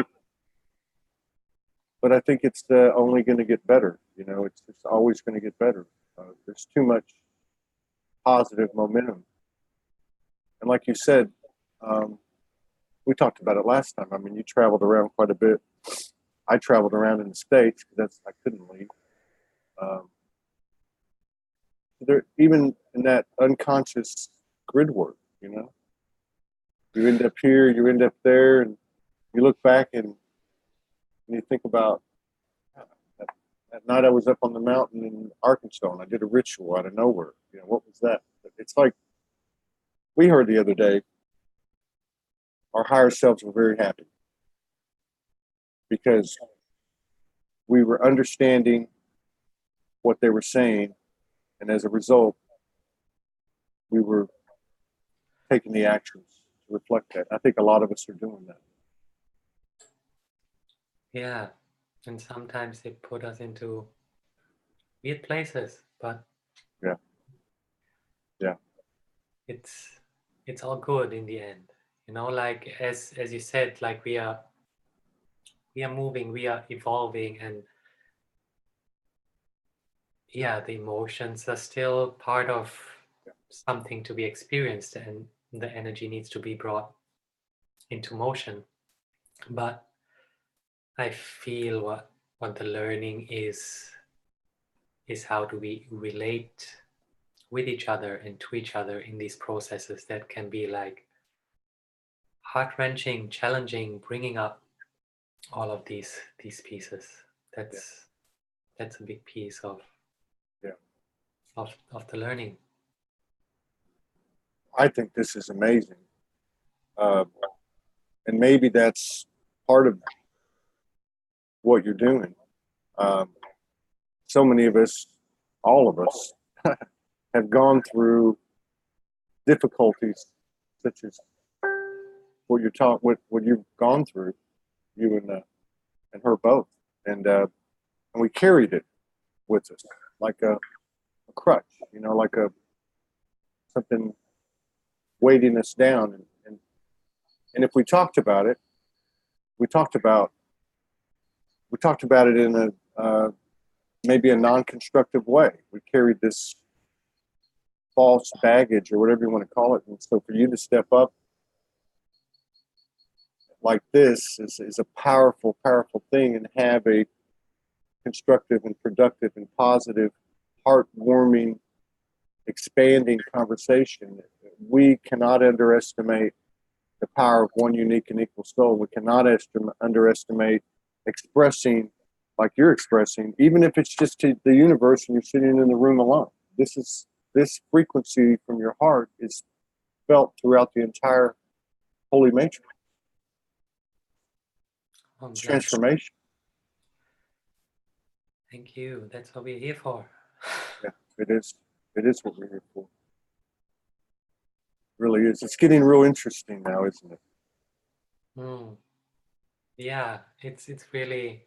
Speaker 1: it's only going to get better. It's always going to get better. There's too much positive momentum. And like you said, we talked about it last time. I mean, you traveled around quite a bit. I traveled around in the States because I couldn't leave. There, even in that unconscious grid work, you end up here, you end up there, and you look back and you think about that night I was up on the mountain in Arkansas and I did a ritual out of nowhere. What was that? It's like we heard the other day, our higher selves were very happy because we were understanding what they were saying, and as a result, we were taking the actions to reflect that. I think a lot of us are doing that.
Speaker 2: Yeah, and sometimes they put us into weird places, but
Speaker 1: yeah,
Speaker 2: it's all good in the end. Like as you said, like we are moving, we are evolving, and yeah, the emotions are still part of something to be experienced, and the energy needs to be brought into motion. But I feel what the learning is how do we relate with each other and to each other in these processes that can be like heart-wrenching, challenging, bringing up all of these pieces. That's a big piece of the learning.
Speaker 1: I think this is amazing, and maybe that's part of what you're doing. So many of us, all of us, have gone through difficulties such as what you've gone through, you and her both, and we carried it with us like a crutch, like something weighting us down. And if we talked about it, we talked about it in a maybe a non-constructive way. We carried this false baggage or whatever you want to call it. And so for you to step up like this is a powerful, powerful thing, and have a constructive and productive and positive, heartwarming, expanding conversation. We cannot underestimate the power of one unique and equal soul. We cannot underestimate expressing like you're expressing, even if it's just to the universe and you're sitting in the room alone. This frequency from your heart is felt throughout the entire holy matrix. It's transformation.
Speaker 2: Thank you. That's what we're here for.
Speaker 1: Yeah, it is. It is what we're here for. It really is. It's getting real interesting now, isn't it?
Speaker 2: Yeah, it's really.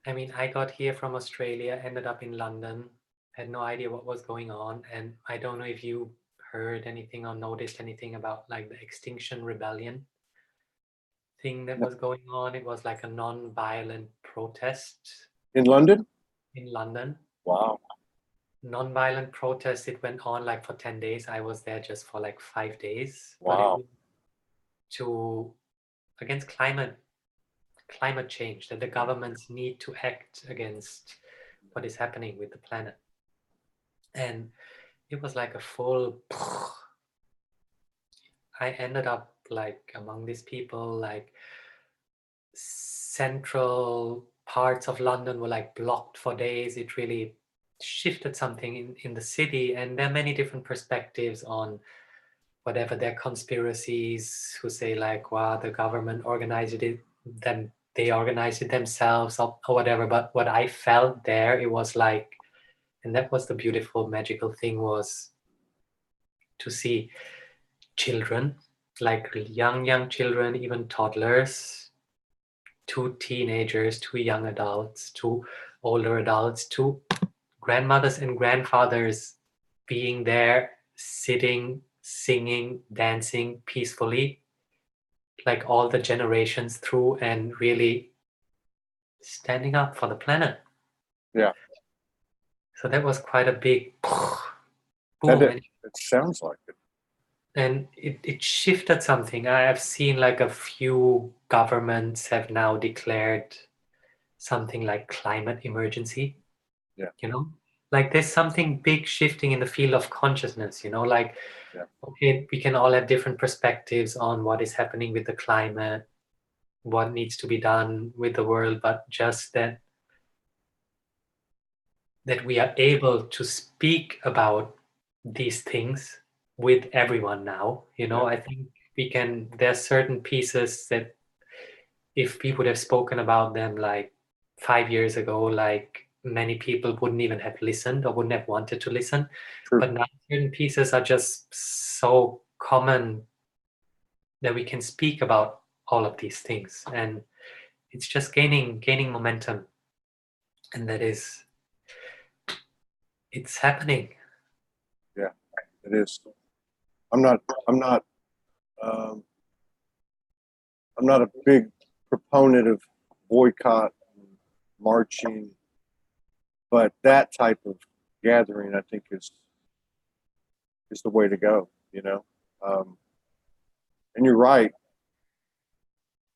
Speaker 2: I mean, I got here from Australia, ended up in London, had no idea what was going on, and I don't know if you heard anything or noticed anything about like the Extinction Rebellion thing that was going on. It was like a non-violent protest
Speaker 1: in London.
Speaker 2: Wow. Non-violent protest. It went on like for 10 days. I was there just for like 5 days.
Speaker 1: Wow.
Speaker 2: But against climate change, that the governments need to act against what is happening with the planet. And it was like a full. I ended up like among these people, like central parts of London were like blocked for days. It really shifted something in the city, and there are many different perspectives on whatever their conspiracies, who say like, wow, the government organized it, then they organized it themselves or whatever. But what I felt there, it was like, and that was the beautiful magical thing, was to see children, like young children, even toddlers, 2 teenagers, 2 young adults, 2 older adults, 2 grandmothers and grandfathers being there, sitting, singing, dancing peacefully, like all the generations through, and really standing up for the planet.
Speaker 1: Yeah.
Speaker 2: So that was quite a big boom.
Speaker 1: It sounds like it.
Speaker 2: And it shifted something. I have seen like a few governments have now declared something like climate emergency.
Speaker 1: Yeah.
Speaker 2: You know, like there's something big shifting in the field of consciousness, you know, like, okay, we can all have different perspectives on what is happening with the climate, what needs to be done with the world, but just that we are able to speak about these things with everyone now, you know. I think there are certain pieces that if we would have spoken about them like 5 years ago, like many people wouldn't even have listened or wouldn't have wanted to listen.
Speaker 1: True.
Speaker 2: But now certain pieces are just so common that we can speak about all of these things, and it's just gaining momentum, and it's happening.
Speaker 1: Yeah, it is. I'm not a big proponent of boycott and marching, but that type of gathering, I think, is the way to go, you know. And you're right.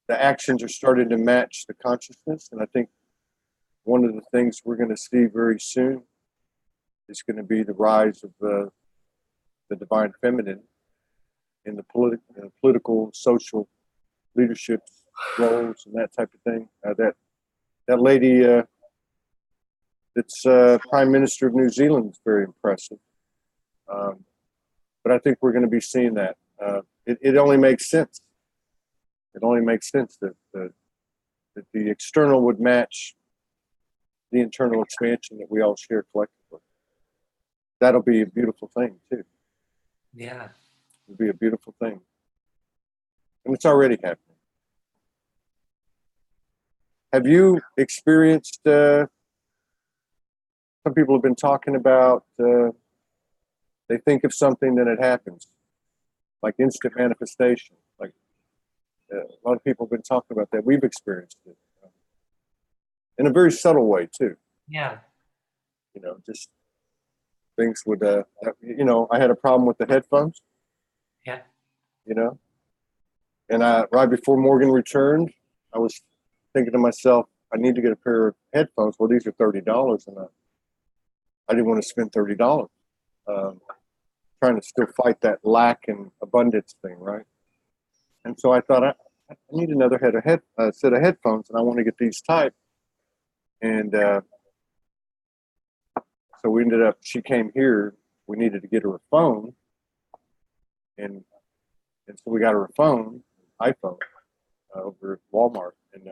Speaker 1: The actions are starting to match the consciousness, and I think one of the things we're going to see very soon is going to be the rise of the divine feminine in the political, social leadership roles and that type of thing. That lady that's Prime Minister of New Zealand is very impressive. But I think we're going to be seeing that. It only makes sense. It only makes sense that the external would match the internal expansion that we all share collectively. That'll be a beautiful thing too.
Speaker 2: Yeah.
Speaker 1: It'll be a beautiful thing. And it's already happening. Have you experienced, some people have been talking about, they think of something, then it happens, like instant manifestation. Like a lot of people have been talking about that. We've experienced it in a very subtle way too.
Speaker 2: Yeah.
Speaker 1: You know, just things would, you know, I had a problem with the headphones,
Speaker 2: Yeah.
Speaker 1: you know, and right before Morgan returned, I was thinking to myself, I need to get a pair of headphones. Well, these are $30, and I didn't want to spend $30. Trying to still fight that lack and abundance thing, right? And so I thought I need another set of headphones, and I want to get these type. And so we ended up. She came here. We needed to get her a phone, and so we got her a phone, iPhone, over at Walmart, and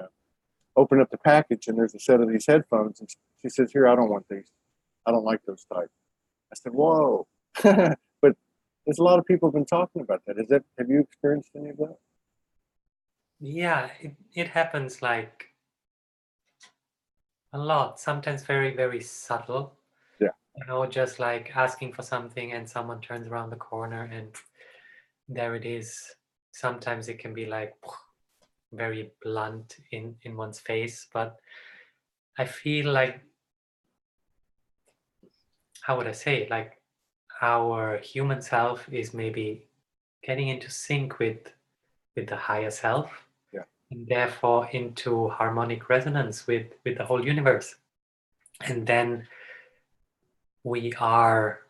Speaker 1: opened up the package, and there's a set of these headphones, and she says, "Here, I don't want these. I don't like those type." I said, "Whoa!" But there's a lot of people have been talking about that. Have you experienced any of that?
Speaker 2: Yeah, it happens like a lot, sometimes very, very subtle.
Speaker 1: Yeah.
Speaker 2: You know, just like asking for something and someone turns around the corner and there it is. Sometimes it can be like very blunt in one's face, but I feel like, how would I say it? Like our human self is maybe getting into sync with the higher self.
Speaker 1: Yeah.
Speaker 2: And therefore into harmonic resonance with the whole universe. And then we are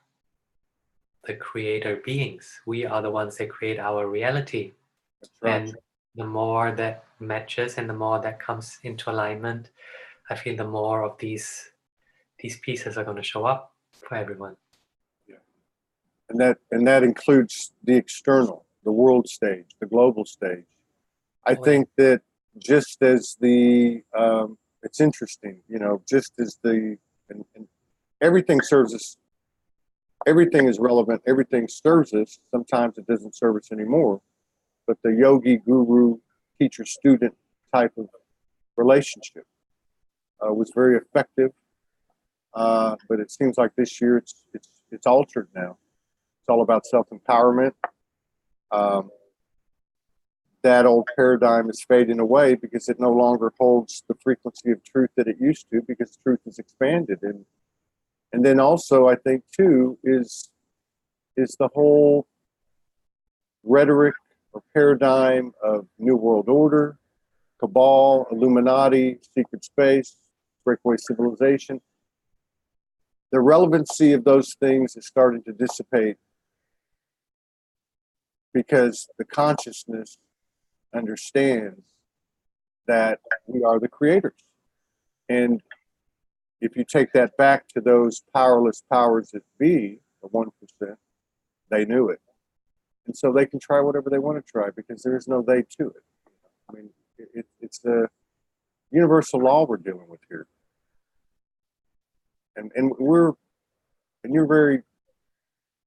Speaker 2: the creator beings. We are the ones that create our reality.
Speaker 1: That's right.
Speaker 2: And the more that matches and the more that comes into alignment, I feel the more of these pieces are going to show up for everyone.
Speaker 1: Yeah. And that includes the external, the world stage, the global stage. I think that just as it's interesting, you know, just as and everything serves us, everything is relevant, everything serves us. Sometimes it doesn't serve us anymore. But the yogi, guru, teacher, student type of relationship was very effective. But it seems like this year it's altered now. It's all about self-empowerment. That old paradigm is fading away because it no longer holds the frequency of truth that it used to, because truth is expanded. And then also, I think too, is the whole rhetoric or paradigm of New World Order, Cabal, Illuminati, secret space, breakaway civilization. The relevancy of those things is starting to dissipate because the consciousness understands that we are the creators. And if you take that back to those powerless powers that be, the 1%, they knew it. And so they can try whatever they want to try because there is no they to it. I mean, it's a universal law we're dealing with here. And you're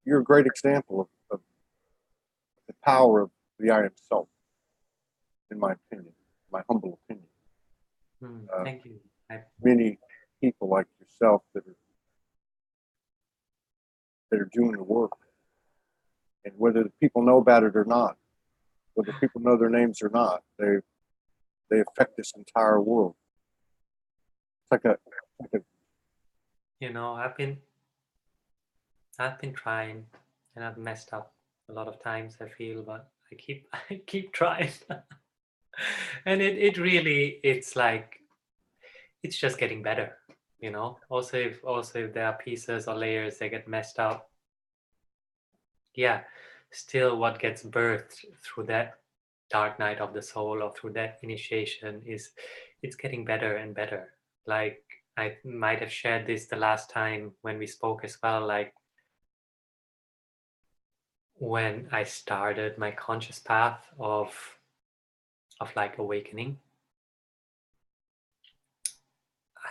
Speaker 1: a great example of the power of the I Am Self, in my opinion, my humble opinion.
Speaker 2: Thank you.
Speaker 1: Many people like yourself that are doing the work, and whether the people know about it or not, whether people know their names or not, they affect this entire world. It's like a
Speaker 2: You know, I've been trying, and I've messed up a lot of times, I feel, but I keep trying. And it really, it's like, it's just getting better, you know. Also if there are pieces or layers that get messed up, yeah, still what gets birthed through that dark night of the soul or through that initiation is, it's getting better and better. Like I might have shared this the last time when we spoke as well, like when I started my conscious path of like awakening,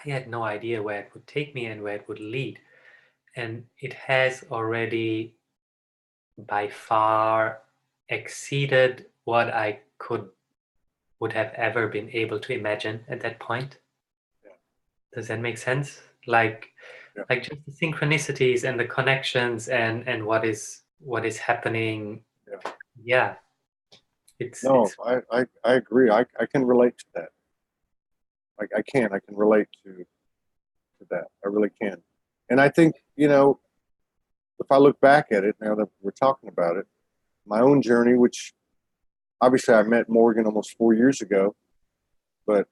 Speaker 2: I had no idea where it would take me and where it would lead. And it has already by far exceeded what I would have ever been able to imagine at that point.
Speaker 1: Yeah.
Speaker 2: Does that make sense? Like,
Speaker 1: yeah.
Speaker 2: Like just the synchronicities and the connections and what is happening.
Speaker 1: Yeah.
Speaker 2: Yeah.
Speaker 1: I agree. I can relate to that. I can relate to that. I really can. And I think, you know, if I look back at it now that we're talking about it, my own journey, which obviously I met Morgan almost 4 years ago, but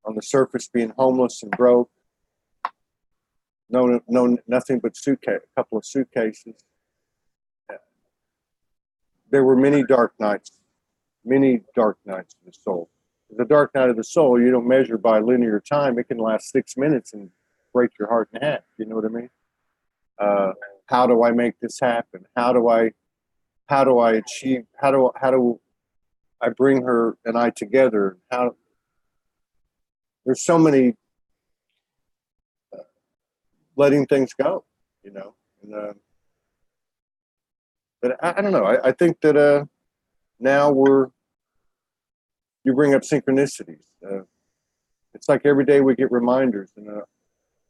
Speaker 1: on the surface being homeless and broke, no, nothing but a couple of suitcases. There were many dark nights of the soul. The dark night of the soul, you don't measure by linear time. It can last 6 minutes and break your heart in half. You know what I mean? How do I make this happen? How do I achieve? How do I bring her and I together? There's so many letting things go, you know. And, but I don't know. I think that now you bring up synchronicities. It's like every day we get reminders. And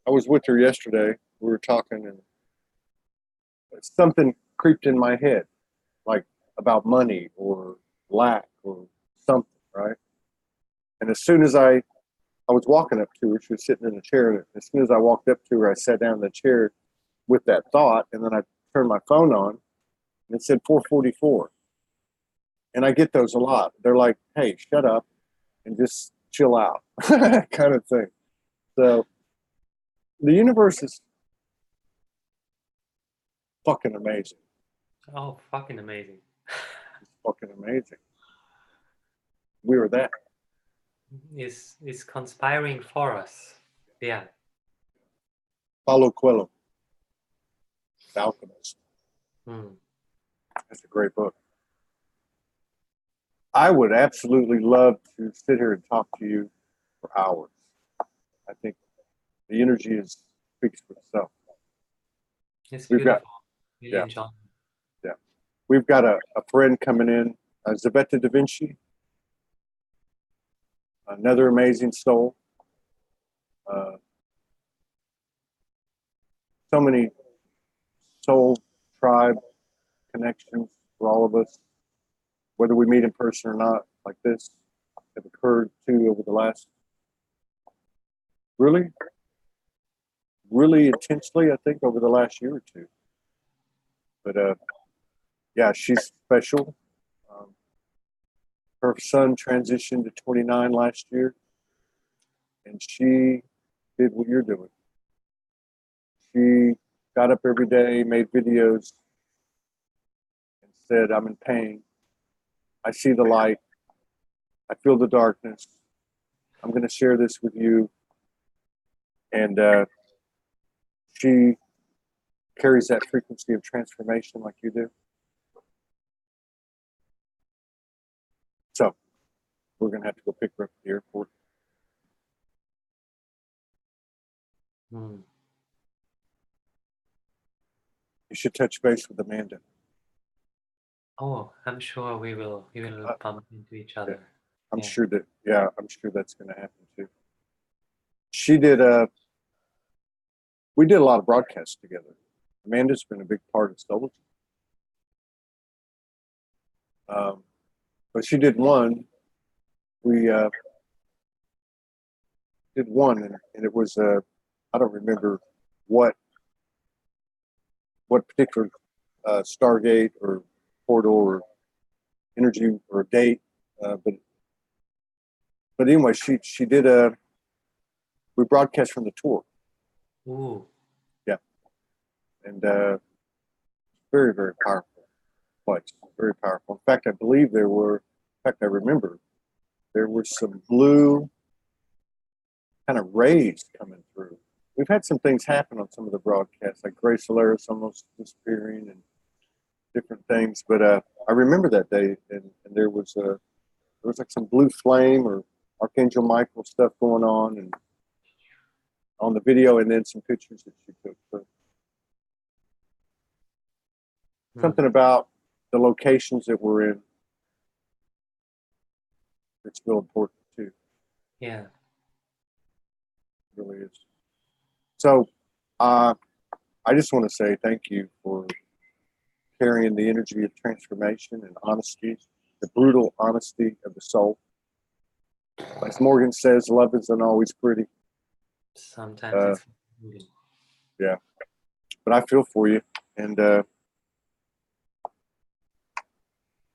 Speaker 1: I was with her yesterday. We were talking, and something creeped in my head, like about money or lack or something, right? And as soon as I was walking up to her, she was sitting in a chair, and as soon as I walked up to her, I sat down in the chair with that thought, and then I turned my phone on, and it said 4:44. And I get those a lot. They're like, hey, shut up and just chill out, kind of thing. So the universe is fucking amazing.
Speaker 2: Oh, fucking amazing.
Speaker 1: It's fucking amazing. We are that.
Speaker 2: Is conspiring for us. Yeah.
Speaker 1: Paulo Coelho, The Alchemist.
Speaker 2: Mm.
Speaker 1: That's a great book. I would absolutely love to sit here and talk to you for hours. I think the energy speaks for itself.
Speaker 2: It's
Speaker 1: We've
Speaker 2: beautiful.
Speaker 1: got,
Speaker 2: Really enjoy.
Speaker 1: Yeah. We've got a friend coming in, Zabetta Da Vinci, another amazing soul. So many soul tribe connections for all of us, whether we meet in person or not, like this, have occurred too over the last really intensely, I think, over the last year or two. But yeah, she's special. Her son transitioned to 29 last year, and she did what you're doing. She got up every day, made videos, and said, I'm in pain. I see the light. I feel the darkness. I'm going to share this with you. And she carries that frequency of transformation like you do. So we're going to have to go pick her up at the airport.
Speaker 2: Mm.
Speaker 1: You should touch base with Amanda.
Speaker 2: Oh, I'm sure we will bump into each other.
Speaker 1: I'm sure that's going to happen too. She did we did a lot of broadcasts together. Amanda's been a big part of Soulogy. But she did one. We did one, and it was I don't remember what particular Stargate or portal or energy or date, but anyway, she did we broadcast from the tour.
Speaker 2: Ooh.
Speaker 1: Yeah, and very, very powerful place, very powerful. In fact, I remember there were some blue kind of rays coming through. We've had some things happen on some of the broadcasts, like Gray Solaris almost disappearing and different things. But I remember that day, and there was like some blue flame or Archangel Michael stuff going on, and on the video, and then some pictures that she took. So something about the locations that we're in that's real important too.
Speaker 2: Yeah.
Speaker 1: It really is. So I just want to say thank you for carrying the energy of transformation and honesty, the brutal honesty of the soul. As Morgan says, love isn't always pretty.
Speaker 2: Sometimes it's
Speaker 1: yeah. But I feel for you. And I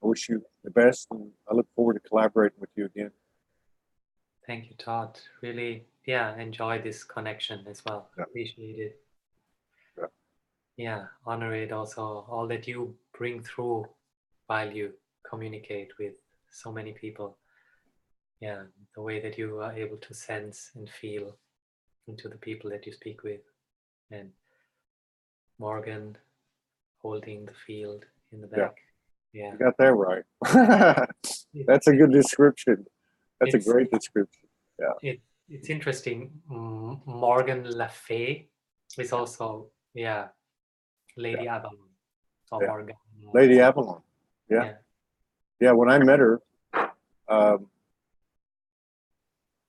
Speaker 1: wish you the best, and I look forward to collaborating with you again.
Speaker 2: Thank you, Todd. Really, yeah, enjoy this connection as well.
Speaker 1: Yeah.
Speaker 2: Appreciate it.
Speaker 1: Yeah.
Speaker 2: Yeah, honor it also, all that you bring through while you communicate with so many people. Yeah, the way that you are able to sense and feel into the people that you speak with. And Morgan holding the field in the back. Yeah.
Speaker 1: You got that right. That's a good description. That's a great description. Yeah.
Speaker 2: It's interesting. Morgan Le Fay is also, yeah, Lady Avalon. Or
Speaker 1: Yeah.
Speaker 2: Morgan.
Speaker 1: Lady Avalon. Yeah. Yeah. When I met her,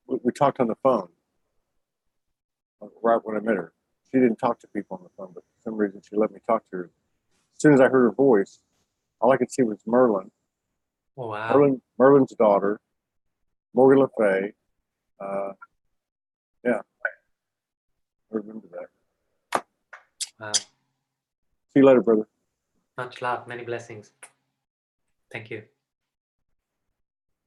Speaker 1: we talked on the phone right when I met her. She didn't talk to people on the phone, but for some reason she let me talk to her. As soon as I heard her voice, all I could see was Merlin.
Speaker 2: Oh, wow.
Speaker 1: Merlin's daughter, Morgan Le Fay. Yeah. I remember that.
Speaker 2: Wow.
Speaker 1: See you later, brother.
Speaker 2: Much love, many blessings. Thank you.